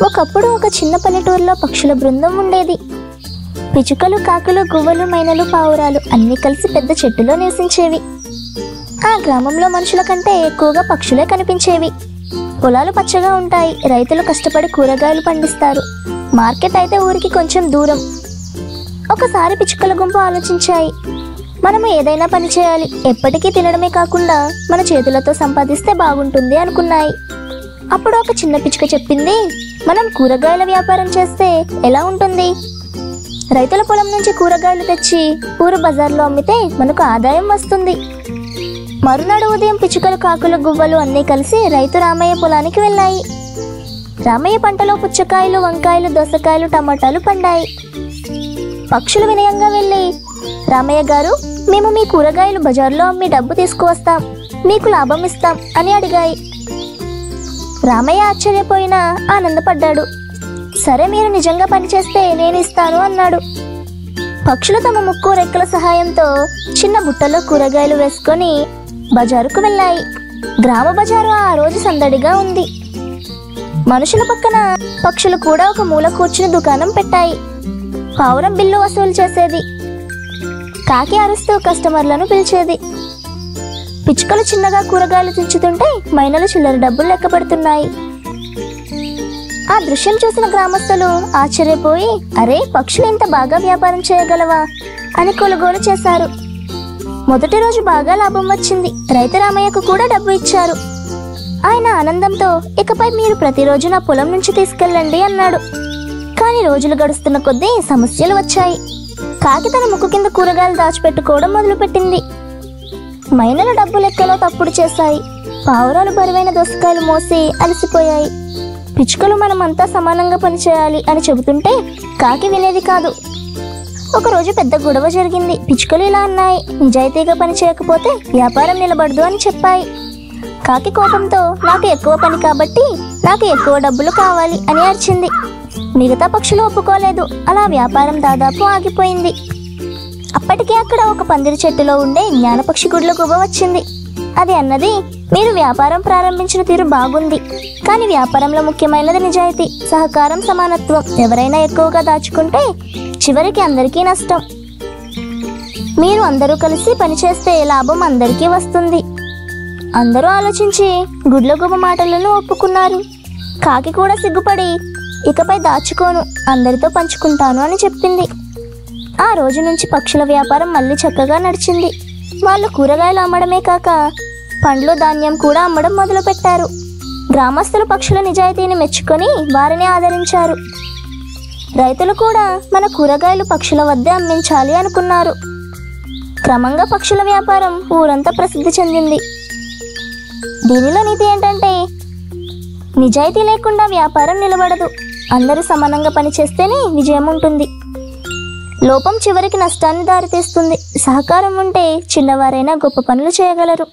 ఒకప్పుడు ఒక చిన్న పల్లెటూరులో పక్షుల బృందం ఉండేది. పిచుకలు, కాకులు, గువ్వలు, మైనలు, పావురాలు అన్నీ కలిసి పెద్ద చెట్టులో నివసించేవి. ఆ గ్రామంలో మనుషుల కంటే ఎక్కువగా పక్షులే కనిపించేవి. పొలాలు పచ్చగా ఉంటాయి. రైతులు కష్టపడి కూరగాయలు పండిస్తారు. మార్కెట్ అయితే ఊరికి కొంచెం దూరం. ఒకసారి పిచుకల గుంపు ఆలోచించాయి, మనము ఏదైనా పని చేయాలి, ఎప్పటికీ తినడమే కాకుండా మన చేతులతో సంపాదిస్తే బాగుంటుంది అనుకున్నాయి. అప్పుడు ఒక చిన్న పిచుక చెప్పింది, మనం కూరగాయల వ్యాపారం చేస్తే ఎలా ఉంటుంది? రైతుల పొలం నుంచి కూరగాయలు తెచ్చి ఊరు బజార్లో అమ్మితే మనకు ఆదాయం వస్తుంది. మరునాడు ఉదయం పిచుకలు, కాకులు, గువ్వలు అన్నీ కలిసి రైతు రామయ్య పొలానికి వెళ్ళాయి. రామయ్య పంటలో పుచ్చకాయలు, వంకాయలు, దోసకాయలు, టమాటాలు పండాయి. పక్షులు వినయంగా వెళ్ళి, రామయ్య గారు, మేము మీ కూరగాయలు బజార్లో అమ్మి డబ్బు తీసుకువస్తాం, మీకు లాభం ఇస్తాం అని అడిగాయి. రామయ్య ఆశ్చర్యపోయినా ఆనందపడ్డాడు. సరే, మీరు నిజంగా పనిచేస్తే నేను ఇస్తాను అన్నాడు. పక్షులు తమ ముక్కు, రెక్కల సహాయంతో చిన్న బుట్టలో కూరగాయలు వేసుకొని బజారుకు వెళ్ళాయి. గ్రామ బజారు ఆ రోజు సందడిగా ఉంది. మనుషుల పక్కన పక్షులు కూడా ఒక మూల కూర్చుని దుకాణం పెట్టాయి. పావురం బిల్లు వసూలు చేసేది. కాకి అరుస్తూ కస్టమర్లను పిలిచేది. పిచ్చుకలు చిన్నగా కూరగాయలు తుంచుతుంటే మైనలు చిల్లర డబ్బులు లెక్క పెడుతున్నాయి. ఆ దృశ్యం చూసిన గ్రామస్తులు ఆశ్చర్యపోయి, అరే, పక్షులు ఇంత బాగా వ్యాపారం చేయగలవా అని కొనుగోలు చేశారు. మొదటి రోజు బాగా లాభం వచ్చింది. రైతు రామయ్యకు కూడా డబ్బు ఇచ్చారు. ఆయన ఆనందంతో, ఇకపై మీరు ప్రతిరోజు నా పొలం నుంచి తీసుకెళ్ళండి అన్నాడు. కానీ రోజులు గడుస్తున్న కొద్దీ సమస్యలు వచ్చాయి. కాకి తన ముక్కు కింద కూరగాయలు దాచిపెట్టుకోవడం మొదలుపెట్టింది. మైనలు డబ్బు లెక్కలో తప్పుడు చేశాయి. పావురాలు బరువైన దోసకాయలు మోసి అలసిపోయాయి. పిచ్చుకలు మనమంతా సమానంగా పనిచేయాలి అని చెబుతుంటే కాకి వినేది కాదు. ఒకరోజు పెద్ద గొడవ జరిగింది. పిచ్చుకలు ఇలా అన్నాయి, నిజాయితీగా పని చేయకపోతే వ్యాపారం నిలబడదు అని చెప్పాయి. కాకి కోపంతో, నాకు ఎక్కువ పని కాబట్టి నాకు ఎక్కువ డబ్బులు కావాలి అని అరిచింది. మిగతా పక్షులు ఒప్పుకోలేదు. అలా వ్యాపారం దాదాపు ఆగిపోయింది. అప్పటికే అక్కడ ఒక పందిరి చెట్టులో ఉండే జ్ఞానపక్షి గుడ్ల గువ్వ వచ్చింది. అది అన్నది, మీరు వ్యాపారం ప్రారంభించిన తీరు బాగుంది, కానీ వ్యాపారంలో ముఖ్యమైనది నిజాయితీ, సహకారం, సమానత్వం. ఎవరైనా ఎక్కువగా దాచుకుంటే చివరికి అందరికీ నష్టం. మీరు అందరూ కలిసి పనిచేస్తే లాభం అందరికీ వస్తుంది. అందరూ ఆలోచించి గుడ్ల గువ్వ మాటలను ఒప్పుకున్నారు. కాకి కూడా సిగ్గుపడి, ఇకపై దాచుకోను, అందరితో పంచుకుంటాను అని చెప్పింది. ఆ రోజు నుంచి పక్షుల వ్యాపారం మళ్ళీ చక్కగా నడిచింది. వాళ్ళు కూరగాయలు అమ్మడమే కాక పండ్లు, ధాన్యం కూడా అమ్మడం మొదలుపెట్టారు. గ్రామస్తులు పక్షుల నిజాయితీని మెచ్చుకొని వారిని ఆదరించారు. రైతులు కూడా మన కూరగాయలు పక్షుల వద్దే అమ్మించాలి అనుకున్నారు. క్రమంగా పక్షుల వ్యాపారం ఊరంతా ప్రసిద్ధి చెందింది. దీనిలో నీతి ఏంటంటే, నిజాయితీ లేకుండా వ్యాపారం నిలబడదు. అందరూ సమానంగా పనిచేస్తేనే విజయం ఉంటుంది. లోపం చివరికి నష్టాన్ని దారితీస్తుంది. సహకారం ఉంటే చిన్నవారైనా గొప్ప పనులు చేయగలరు.